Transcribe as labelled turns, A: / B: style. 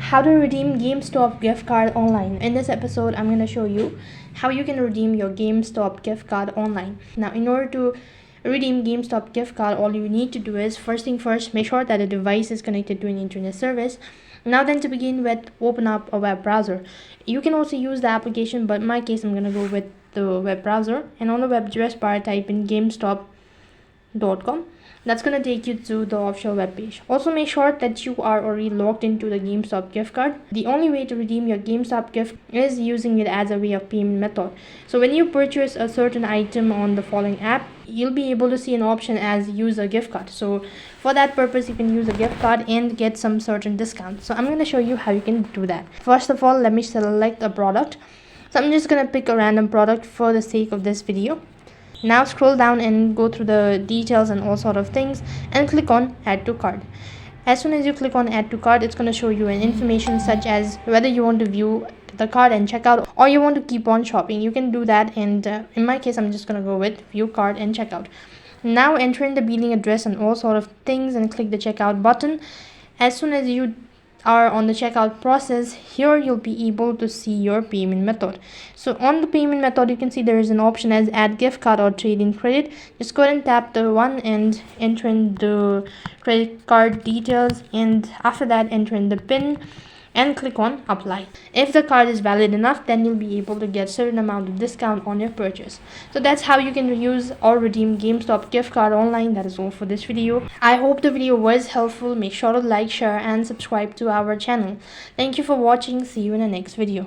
A: how to redeem Gamestop gift card online. In this episode, I'm going to show you how you can redeem your Gamestop gift card online. Now, in order to redeem Gamestop gift card, all you need to do is, first thing first, make sure that the device is connected to an internet service. Now then, to begin with, open up a web browser. You can also use the application, but in my case, I'm going to go with the web browser. And on the web address bar, type in gamestop.com. That's going to take you to the official web page. Also, make sure that you are already logged into the Gamestop gift card. The only way to redeem your Gamestop gift is using it as a way of payment method. So when you purchase a certain item on the following app, you'll be able to see an option as use a gift card. So for that purpose, you can use a gift card and get some certain discount. So I'm going to show you how you can do that. First of all, let me select a product. So I'm just going to pick a random product for the sake of this video. Now scroll down and go through the details and all sort of things and click on add to cart. As soon as you click on add to cart, it's going to show you an information such as whether you want to view the cart and check out, or you want to keep on shopping. You can do that, and in my case, I'm just going to go with view cart and checkout. Now enter in the billing address and all sort of things and click the checkout button. As soon as you are on the checkout process, here you'll be able to see your payment method. So on the payment method, you can see there is an option as add gift card or trade in credit. Just go ahead and tap the one and enter in the credit card details, and after that enter in the PIN and click on apply. If the card is valid enough, then you'll be able to get certain amount of discount on your purchase. So that's how you can use or redeem Gamestop gift card online. That is all for this video. I hope the video was helpful. Make sure to like, share and subscribe to our channel. Thank you for watching. See you in the next video.